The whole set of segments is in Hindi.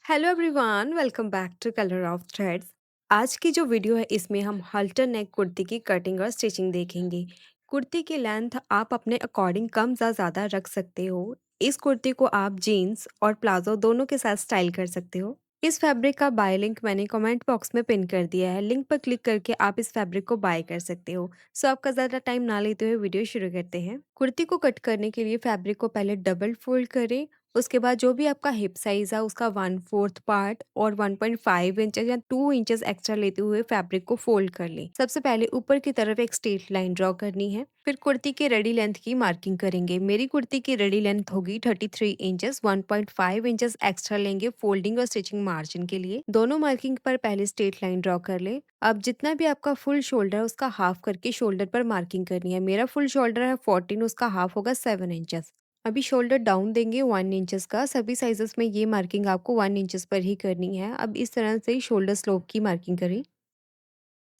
Hello everyone, welcome back to colour of threads. आज की जो वीडियो है इसमें हम हल्टर नेक कुर्ती की कटिंग और स्टिचिंग देखेंगे। कुर्ती की लेंथ आप अपने अकॉर्डिंग कम या ज़्यादा रख सकते हो। इस कुर्ती को आप जीन्स और प्लाजो दोनों के साथ स्टाइल कर सकते हो। इस फैब्रिक का बाय लिंक मैंने कमेंट बॉक्स में पिन कर दिया है। लिंक पर क्लिक करके आप इस फैब्रिक को बाय कर सकते हो। सो आपका ज़्यादा टाइम ना लेते हुए वीडियो शुरू करते हैं। कुर्ती को कट करने के लिए फैब्रिक को पहले डबल फोल्ड करें। उसके बाद जो भी आपका हिप साइज़ है उसका 1/4 पार्ट और 1.5 इंचेस या 2 इंचेस एक्स्ट्रा लेते हुए फैब्रिक को फोल्ड कर लें। सबसे पहले ऊपर की तरफ एक स्ट्रेट लाइन ड्रॉ करनी है। फिर कुर्ती की रेडी लेंथ की मार्किंग करेंगे। मेरी कुर्ती की रेडी लेंथ होगी 33 इंचेस। 1.5 इंचेस एक्स्ट्रा लेंगे फोल्डिंग और स्टिचिंग मार्जिन के लिए। दोनों मार्किंग पर पहले स्ट्रेट लाइन ड्रॉ कर ले। अब जितना भी आपका फुल शोल्डर है उसका हाफ करके शोल्डर पर मार्किंग करनी है। मेरा फुल शोल्डर है 14, उसका हाफ होगा 7 इंचेस। अभी शोल्डर डाउन देंगे 1 इंचेस का। सभी साइजेस में ये मार्किंग आपको 1 इंचेस पर ही करनी है। अब इस तरह से शोल्डर स्लोप की मार्किंग करें।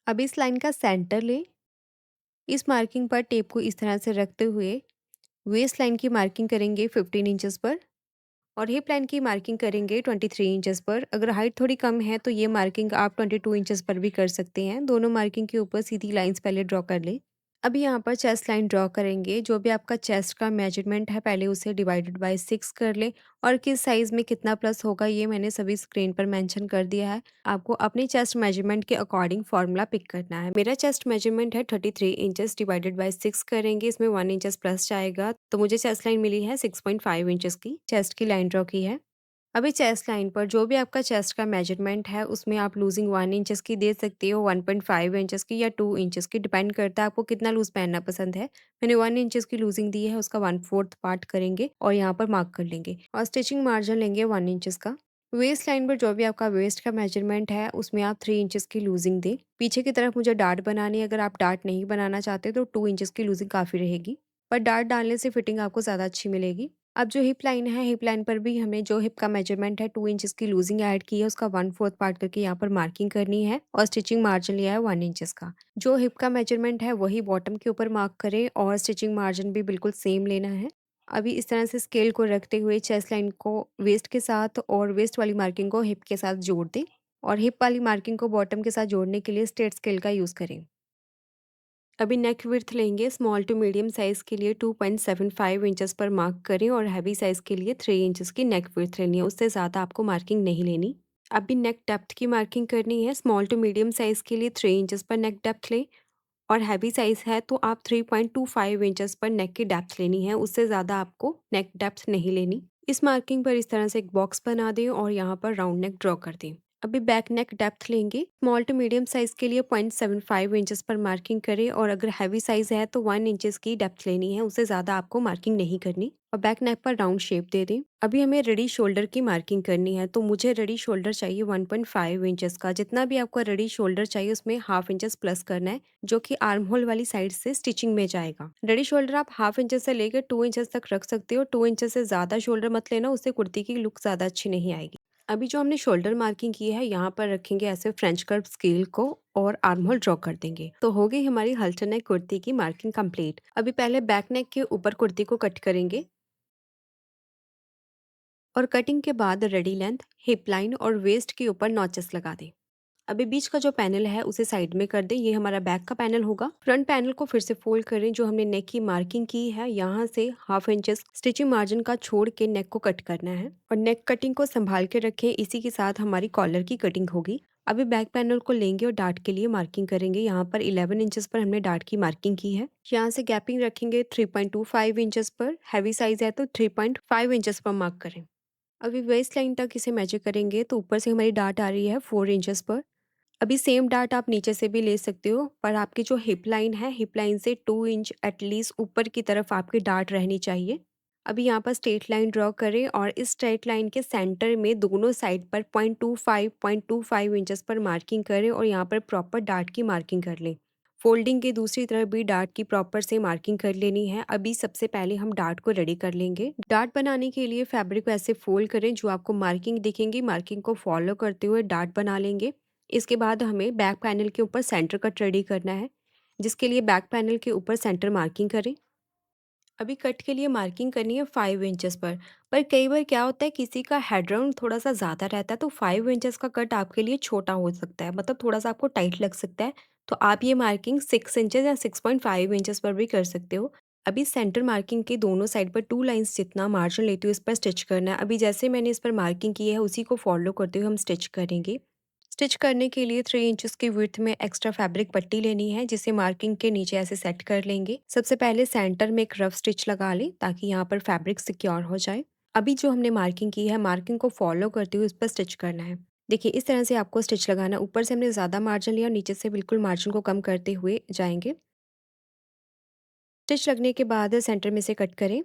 अब इस लाइन का सेंटर लें। इस मार्किंग पर टेप को इस तरह से रखते हुए वेस्ट लाइन की मार्किंग करेंगे 15 इंचेस पर और हिप लाइन की मार्किंग करेंगे 23 इंचेस पर। अगर हाइट थोड़ी कम है तो ये मार्किंग आप 22 इंचेस पर भी कर सकते हैं। दोनों मार्किंग के ऊपर सीधी लाइंस पहले ड्रॉ कर लें। अभी यहाँ पर चेस्ट लाइन ड्रॉ करेंगे। जो भी आपका चेस्ट का मेजरमेंट है पहले उसे डिवाइडेड बाय 6 कर लें और किस साइज़ में कितना प्लस होगा ये मैंने सभी स्क्रीन पर मेंशन कर दिया है। आपको अपनी चेस्ट मेजरमेंट के अकॉर्डिंग फार्मूला पिक करना है। मेरा चेस्ट मेजरमेंट है 33 इंचेस डिवाइडेड बाय 6 करेंगे। इसमें 1 इंचेस प्लस जाएगा तो मुझे चेस्ट लाइन मिली है 6.5 इंचेस की। चेस्ट की लाइन ड्रॉ की है। अभी चेस्ट लाइन पर जो भी आपका चेस्ट का मेजरमेंट है उसमें आप लूजिंग 1 इंचेस की दे सकते हो, 1.5 इंचेस की या 2 इंचेस की, डिपेंड करता है आपको कितना लूज पहनना पसंद है। मैंने 1 इंचेस की लूजिंग दी है, उसका 1/4 पार्ट करेंगे और यहाँ पर मार्क कर लेंगे और स्टिचिंग मार्जिन लेंगे 1 इंचेस का। वेस्ट लाइन पर जो भी आपका वेस्ट का मेजरमेंट है उसमें आप 3 इंचेस की लूजिंग दें। पीछे की तरफ मुझे डार्ट बनानी है। अगर आप डार्ट नहीं बनाना चाहते तो 2 इंचेस की लूजिंग काफ़ी रहेगी, पर डार्ट डालने से फिटिंग आपको ज़्यादा अच्छी मिलेगी। अब जो हिप लाइन है, हिप लाइन पर भी हमें जो हिप का मेजरमेंट है 2 इंचेस की लूजिंग ऐड की है, उसका 1/4 पार्ट करके यहाँ पर मार्किंग करनी है और स्टिचिंग मार्जिन लिया है 1 इंचेस का। जो हिप का मेजरमेंट है वही बॉटम के ऊपर मार्क करें और स्टिचिंग मार्जिन भी बिल्कुल सेम लेना है। अभी इस तरह से स्केल को रखते हुए चेस्ट लाइन को वेस्ट के साथ और वेस्ट वाली मार्किंग को हिप के साथ जोड़ दें और हिप वाली मार्किंग को बॉटम के साथ जोड़ने के लिए स्ट्रेट स्केल का यूज़ करें। अभी नेक विड्थ लेंगे। स्मॉल टू मीडियम साइज़ के लिए 2.75 इंचेस पर मार्क करें और हैवी साइज़ के लिए 3 इंचेस की नेक विड्थ लेनी है, उससे ज़्यादा आपको मार्किंग नहीं लेनी। अभी नेक डेप्थ की मार्किंग करनी है। स्मॉल टू मीडियम साइज़ के लिए 3 इंचेस पर नेक डेप्थ लें और हैवी साइज़ है तो आप 3.25 इंचेस पर नेक की डेप्थ लेनी है, उससे ज़्यादा आपको नेक डेप्थ नहीं लेनी। इस मार्किंग पर इस तरह से एक बॉक्स बना दें और यहाँ पर राउंड नेक ड्रॉ कर दें। अभी बैक नेक डेप्थ लेंगे। स्मॉल टू मीडियम साइज़ के लिए 0.75 इंचेस पर मार्किंग करें और अगर हैवी साइज़ है तो 1 इंचेस की डेप्थ लेनी है, उससे ज़्यादा आपको मार्किंग नहीं करनी और बैक नेक पर राउंड शेप दे दें। अभी हमें रेडी शोल्डर की मार्किंग करनी है तो मुझे रेडी शोल्डर चाहिए 1.5 इंचेस का। जितना भी आपको रेडी शोल्डर चाहिए उसमें हाफ इंचेस प्लस करना है, जो कि आर्म होल वाली साइड से स्टिचिंग में जाएगा। रेडी शोल्डर आप हाफ इंचेस से लेकर 2 इंचेस तक रख सकते हो। 2 इंचेस से ज़्यादा शोल्डर मत लेना, उससे कुर्ती की लुक ज़्यादा अच्छी नहीं आएगी। अभी जो हमने शोल्डर मार्किंग की है यहाँ पर रखेंगे ऐसे फ्रेंच कर्व स्केल को और आर्म होल ड्रॉ कर देंगे। तो हो गई हमारी हल्टर नेक कुर्ती की मार्किंग कंप्लीट। अभी पहले बैक नेक के ऊपर कुर्ती को कट करेंगे और कटिंग के बाद रेडी लेंथ, हिप लाइन और वेस्ट के ऊपर नॉचेस लगा दें। अभी बीच का जो पैनल है उसे साइड में कर दें। ये हमारा बैक का पैनल होगा। फ्रंट पैनल को फिर से फोल्ड करें। जो हमने नेक की मार्किंग की है यहाँ से हाफ इंचेस स्टिचिंग मार्जिन का छोड़ के नेक को कट करना है और नेक कटिंग को संभाल के रखें। इसी के साथ हमारी कॉलर की कटिंग होगी। अभी बैक पैनल को लेंगे और डार्ट के लिए मार्किंग करेंगे। यहाँ पर 11 इंचेस पर हमने डार्ट की मार्किंग की है। यहाँ से गैपिंग रखेंगे 3.25 इंचेस पर। हैवी साइज है तो 3.5 इंचेस पर मार्क करें। अभी वेस्ट लाइन तक इसे मेजर करेंगे तो ऊपर से हमारी डार्ट आ रही है 4 इंचेस पर। अभी सेम डार्ट आप नीचे से भी ले सकते हो, पर आपकी जो हिप लाइन है, हिप लाइन से 2 इंच एटलीस्ट ऊपर की तरफ आपकी डार्ट रहनी चाहिए। अभी यहाँ पर स्ट्रेट लाइन ड्रॉ करें और इस स्ट्रेट लाइन के सेंटर में दोनों साइड पर 0.25 इंचेस पर मार्किंग करें और यहाँ पर प्रॉपर डार्ट की मार्किंग कर लें। फोल्डिंग के दूसरी तरफ भी डार्ट की प्रॉपर से मार्किंग कर लेनी है। अभी सबसे पहले हम डार्ट को रेडी कर लेंगे। डार्ट बनाने के लिए फैब्रिक को ऐसे फोल्ड करें, जो आपको मार्किंग दिखेंगी मार्किंग को फॉलो करते हुए डार्ट बना लेंगे। इसके बाद हमें बैक पैनल के ऊपर सेंटर कट रेडी करना है, जिसके लिए बैक पैनल के ऊपर सेंटर मार्किंग करें। अभी कट के लिए मार्किंग करनी है 5 इंचेस पर कई बार क्या होता है किसी का हेड राउंड थोड़ा-सा ज़्यादा रहता है तो 5 इंचेस का कट आपके लिए छोटा हो सकता है, मतलब थोड़ा-सा आपको टाइट लग सकता है। तो आप ये मार्किंग 6 इंचेस या 6.5 इंचेस पर भी कर सकते हो। अभी सेंटर मार्किंग के दोनों साइड पर 2 लाइन्स जितना मार्जिन लेते हुए इस पर स्टिच करना है। अभी जैसे मैंने इस पर मार्किंग की है उसी को फॉलो करते हुए हम स्टिच करेंगे। स्टिच करने के लिए 3 इंचेस की विड्थ में एक्स्ट्रा फैब्रिक पट्टी लेनी है जिसे मार्किंग के नीचे ऐसे सेट कर लेंगे। सबसे पहले सेंटर में एक रफ स्टिच लगा लें ताकि यहाँ पर फैब्रिक सिक्योर हो जाए। अभी जो हमने मार्किंग की है मार्किंग को फॉलो करते हुए उस पर स्टिच करना है। देखिए इस तरह से आपको स्टिच लगाना है। ऊपर से हमने ज़्यादा मार्जिन लिया और नीचे से बिल्कुल मार्जिन को कम करते हुए जाएंगे। स्टिच लगने के बाद सेंटर में से कट करें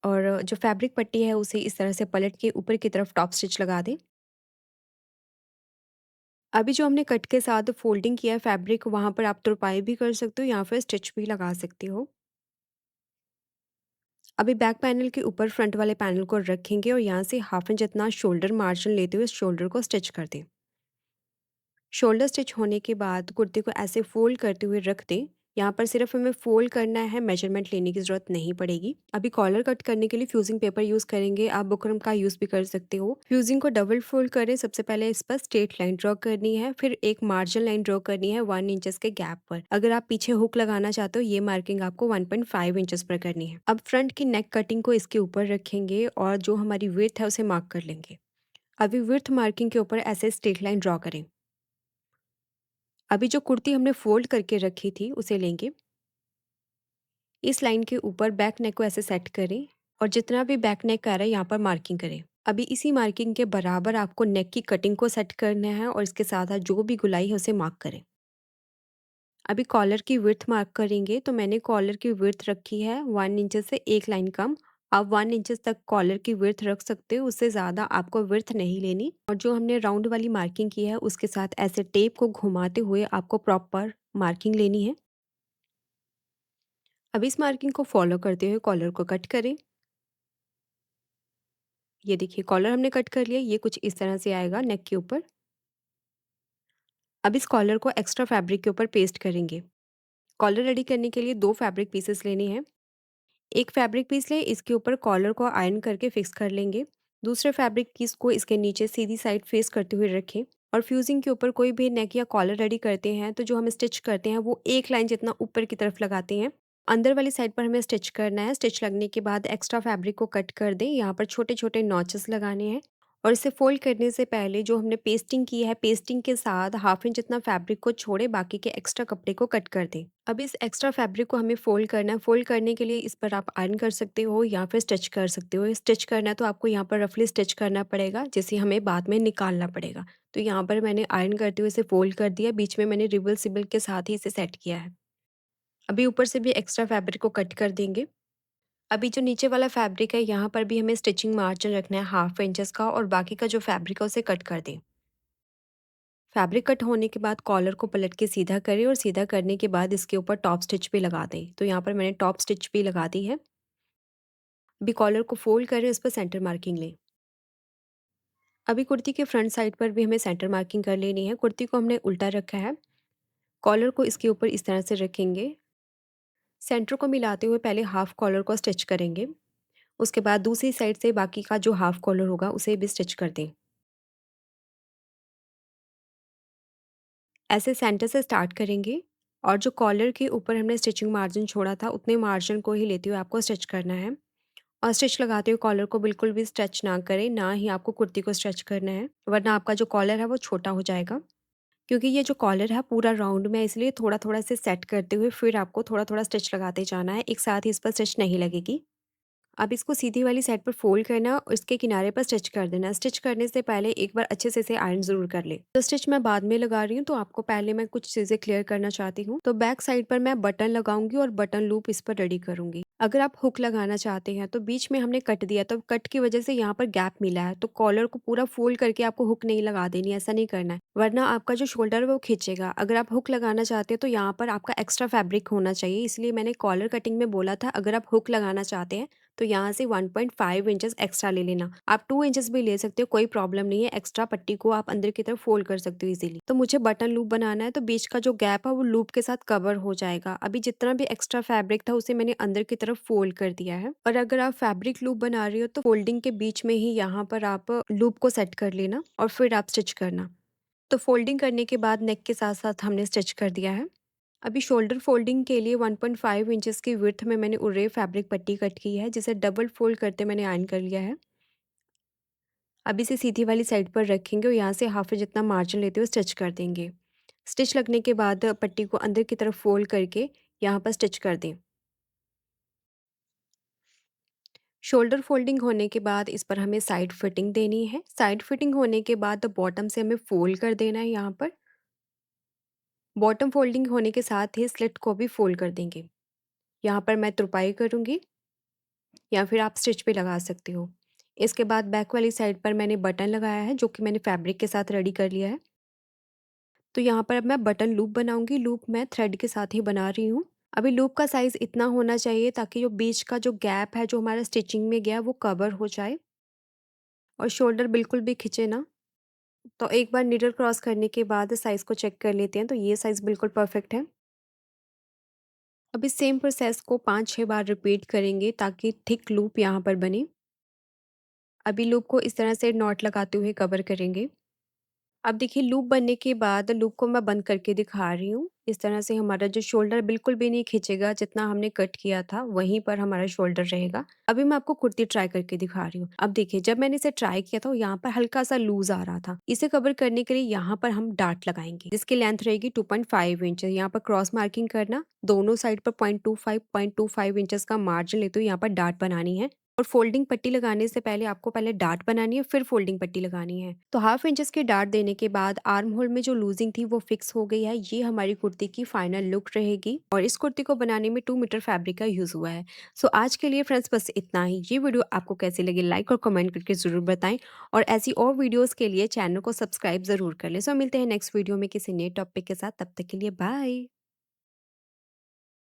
और जो फैब्रिक पट्टी है उसे इस तरह से पलट के ऊपर की तरफ टॉप स्टिच लगा दें। अभी जो हमने कट के साथ फ़ोल्डिंग किया है फैब्रिक वहाँ पर आप तुरपाई भी कर सकते हो या फिर स्टिच भी लगा सकते हो। अभी बैक पैनल के ऊपर फ्रंट वाले पैनल को रखेंगे और यहाँ से हाफ इंच जितना शोल्डर मार्जिन लेते हुए शोल्डर को स्टिच कर दें। शोल्डर स्टिच होने के बाद कुर्ते को ऐसे फ़ोल्ड करते हुए रख दें। यहाँ पर सिर्फ हमें फ़ोल्ड करना है, मेजरमेंट लेने की ज़रूरत नहीं पड़ेगी। अभी कॉलर कट करने के लिए फ्यूजिंग पेपर यूज़ करेंगे, आप बुकरम का यूज़ भी कर सकते हो। फ्यूजिंग को डबल फोल्ड करें, सबसे पहले इस पर स्ट्रेट लाइन ड्रॉ करनी है, फिर एक मार्जिन लाइन ड्रॉ करनी है 1 इंचेस के गैप पर। अगर आप पीछे हुक लगाना चाहते हो ये मार्किंग आपको 1.5 इंचेस पर करनी है। अब फ्रंट की नेक कटिंग को इसके ऊपर रखेंगे और जो हमारी विड्थ है उसे मार्क कर लेंगे। अभी विड्थ मार्किंग के ऊपर ऐसे स्ट्रेट लाइन ड्रॉ करें। अभी जो कुर्ती हमने फ़ोल्ड करके रखी थी उसे लेंगे। इस लाइन के ऊपर बैक नेक को ऐसे सेट करें और जितना भी बैक नेक आ रहा है यहाँ पर मार्किंग करें। अभी इसी मार्किंग के बराबर आपको नेक की कटिंग को सेट करना है और इसके साथ-साथ जो भी गुलाई है उसे मार्क करें। अभी कॉलर की विड्थ मार्क करेंगे तो मैंने कॉलर की विड्थ रखी है 1 इंचेस से 1 लाइन कम। आप 1 इंचेस तक कॉलर की विड्थ रख सकते हो, उससे ज़्यादा आपको विड्थ नहीं लेनी। और जो हमने राउंड वाली मार्किंग की है उसके साथ ऐसे टेप को घुमाते हुए आपको प्रॉपर मार्किंग लेनी है। अब इस मार्किंग को फॉलो करते हुए कॉलर को कट करें। ये देखिए कॉलर हमने कट कर लिया, ये कुछ इस तरह से आएगा नेक के ऊपर। अब इस कॉलर को एक्स्ट्रा फैब्रिक के ऊपर पेस्ट करेंगे। कॉलर रेडी करने के लिए 2 फैब्रिक पीसेस लेने हैं। एक फैब्रिक पीस लें, इसके ऊपर कॉलर को आयरन करके फिक्स कर लेंगे। दूसरे फैब्रिक पीस को इसके नीचे सीधी साइड फेस करते हुए रखें और फ्यूजिंग के ऊपर कोई भी नेक या कॉलर रेडी करते हैं तो जो हम स्टिच करते हैं वो एक लाइन जितना ऊपर की तरफ लगाते हैं। अंदर वाली साइड पर हमें स्टिच करना है। स्टिच लगने के बाद एक्स्ट्रा फैब्रिक को कट कर दें। यहाँ पर छोटे-छोटे नॉचेस लगाने हैं और इसे फोल्ड करने से पहले जो हमने पेस्टिंग की है, पेस्टिंग के साथ हाफ इंच जितना फैब्रिक को छोड़े, बाकी के एक्स्ट्रा कपड़े को कट कर दें। अब इस एक्स्ट्रा फैब्रिक को हमें फोल्ड करना है। फोल्ड करने के लिए इस पर आप आयरन कर सकते हो या फिर स्टिच कर सकते हो। स्टिच करना है तो आपको यहाँ पर रफली स्टिच करना पड़ेगा, जिसे हमें बाद में निकालना पड़ेगा। तो यहाँ पर मैंने आयरन करते हुए इसे फोल्ड कर दिया, बीच में मैंने रिवर्सिबल के साथ ही इसे सेट किया है। अभी ऊपर से भी एक्स्ट्रा फैब्रिक को कट कर देंगे। अभी जो नीचे वाला फैब्रिक है यहाँ पर भी हमें स्टिचिंग मार्जिन रखना है हाफ इंचेस का और बाकी का जो फैब्रिक है उसे कट कर दें। फैब्रिक कट होने के बाद कॉलर को पलट के सीधा करें और सीधा करने के बाद इसके ऊपर टॉप स्टिच भी लगा दें। तो यहाँ पर मैंने टॉप स्टिच भी लगा दी है। अभी कॉलर को फोल्ड करें, उस पर सेंटर मार्किंग लें। अभी कुर्ती के फ्रंट साइड पर भी हमें सेंटर मार्किंग कर लेनी है। कुर्ती को हमने उल्टा रखा है। कॉलर को इसके ऊपर इस तरह से रखेंगे। सेंटर को मिलाते हुए पहले हाफ कॉलर को स्टिच करेंगे। उसके बाद दूसरी साइड से बाकी का जो हाफ कॉलर होगा उसे भी स्टिच कर दें। ऐसे सेंटर से स्टार्ट करेंगे और जो कॉलर के ऊपर हमने स्टिचिंग मार्जिन छोड़ा था उतने मार्जिन को ही लेते हुए आपको स्टिच करना है। और स्टिच लगाते हुए कॉलर को बिल्कुल भी स्ट्रेच ना करें, ना ही आपको कुर्ती को स्ट्रेच करना है, वरना आपका जो कॉलर है वो छोटा हो जाएगा। क्योंकि ये जो कॉलर है पूरा राउंड में है, इसलिए थोड़ा-थोड़ा इसे सेट करते हुए फिर आपको थोड़ा-थोड़ा स्टिच लगाते जाना है, एक साथ ही इस पर स्टिच नहीं लगेगी। अब इसको सीधी वाली साइड पर फ़ोल्ड करना है और इसके किनारे पर स्टिच कर देना है। स्टिच करने से पहले एक बार अच्छे से इसे आयरन ज़रूर कर लें। तो स्टिच मैं बाद में लगा रही हूँ, तो आपको पहले मैं कुछ चीज़ें क्लियर करना चाहती हूँ। तो बैक साइड पर मैं बटन लगाऊँगी और बटन लूप इस पर रेडी करूँगी। अगर आप हुक लगाना चाहते हैं, तो बीच में हमने कट दिया, तो कट की वजह से यहाँ पर गैप मिला है, तो कॉलर को पूरा फ़ोल्ड करके आपको हुक नहीं लगा देनी है, ऐसा नहीं करना है, वरना आपका जो शोल्डर है वो खींचेगा। अगर आप हुक लगाना चाहते हैं, तो यहाँ पर आपका एक्स्ट्रा फैब्रिक होना चाहिए, इसलिए मैंने कॉलर कटिंग में बोला था, अगर आप हुक लगाना चाहते हैं, तो यहाँ से 1.5 इंचेस एक्स्ट्रा ले लेना। आप 2 इंचेस भी ले सकते हो, कोई प्रॉब्लम नहीं है। एक्स्ट्रा पट्टी को आप अंदर की तरफ फोल्ड कर सकते हो इजीली। तो मुझे बटन लूप बनाना है, तो बीच का जो गैप है वो लूप के साथ कवर हो जाएगा। अभी जितना भी एक्स्ट्रा फैब्रिक था उसे मैंने अंदर की तरफ फोल्ड कर दिया है। और अगर आप फैब्रिक लूप बना रही हो तो फोल्डिंग के बीच में ही यहाँ पर आप लूप को सेट कर लेना और फिर आप स्टिच करना। तो फोल्डिंग करने के बाद नेक के साथ साथ हमने स्टिच कर दिया है। अभी शोल्डर फोल्डिंग के लिए 1.5 इंचेस की विड्थ में मैंने उरे फैब्रिक पट्टी कट की है, जिसे डबल फोल्ड करते मैंने आयरन कर लिया है। अब इसे सीधी वाली साइड पर रखेंगे और यहाँ से हाफ इंच जितना मार्जिन लेते हुए स्टिच कर देंगे। स्टिच लगने के बाद पट्टी को अंदर की तरफ फोल्ड करके यहाँ पर स्टिच कर दें। शोल्डर फोल्डिंग होने के बाद इस पर हमें साइड फिटिंग देनी है। साइड फिटिंग होने के बाद बॉटम से हमें फोल्ड कर देना है। यहाँ पर बॉटम फोल्डिंग होने के साथ ही स्लिट को भी फोल्ड कर देंगे। यहाँ पर मैं तुरपाई करूँगी या फिर आप स्टिच भी लगा सकते हो। इसके बाद बैक वाली साइड पर मैंने बटन लगाया है, जो कि मैंने फैब्रिक के साथ रेडी कर लिया है। तो यहाँ पर अब मैं बटन लूप बनाऊंगी। लूप मैं थ्रेड के साथ ही बना रही हूँ। अभी लूप का साइज़ इतना होना चाहिए ताकि जो बीच का जो गैप है जो हमारा स्टिचिंग में गया वो कवर हो जाए और शोल्डर बिल्कुल भी खिंचे ना। तो एक बार नीडल क्रॉस करने के बाद साइज़ को चेक कर लेते हैं, तो ये साइज़ बिल्कुल परफेक्ट है। अभी सेम प्रोसेस को 5-6 बार रिपीट करेंगे ताकि थिक लूप यहाँ पर बने। अभी लूप को इस तरह से नॉट लगाते हुए कवर करेंगे। अब देखिए लूप बनने के बाद लूप को मैं बंद करके दिखा रही हूँ। इस तरह से हमारा जो शोल्डर बिल्कुल भी नहीं खींचेगा, जितना हमने कट किया था वहीं पर हमारा शोल्डर रहेगा। अभी मैं आपको कुर्ती ट्राई करके दिखा रही हूँ। अब देखिए जब मैंने इसे ट्राई किया था यहाँ पर हल्का सा लूज आ रहा था। इसे कवर करने के लिए यहाँ पर हम डार्ट लगाएंगे, जिसकी लेंथ रहेगी 2.5 इंच। यहाँ पर क्रॉस मार्किंग करना, दोनों साइड पर 0.25 इंचेस का मार्जिन लेते हुए यहाँ पर डार्ट बनानी है। और फोल्डिंग पट्टी लगाने से पहले आपको पहले डार्ट बनानी है, फिर फोल्डिंग पट्टी लगानी है। तो हाफ इंचेस की डार्ट देने के बाद आर्म होल में जो लूजिंग थी वो फिक्स हो गई है। ये हमारी कुर्ती की फाइनल लुक रहेगी और इस कुर्ती को बनाने में 2 मीटर फैब्रिक का यूज हुआ है। सो आज के लिए फ्रेंड्स बस इतना ही। ये वीडियो आपको कैसी लगी लाइक और कमेंट करके जरूर बताएं और ऐसी और वीडियोस के लिए चैनल को सब्सक्राइब जरूर कर लें। सो मिलते हैं नेक्स्ट वीडियो में किसी नए टॉपिक के साथ। तब तक के लिए बाय।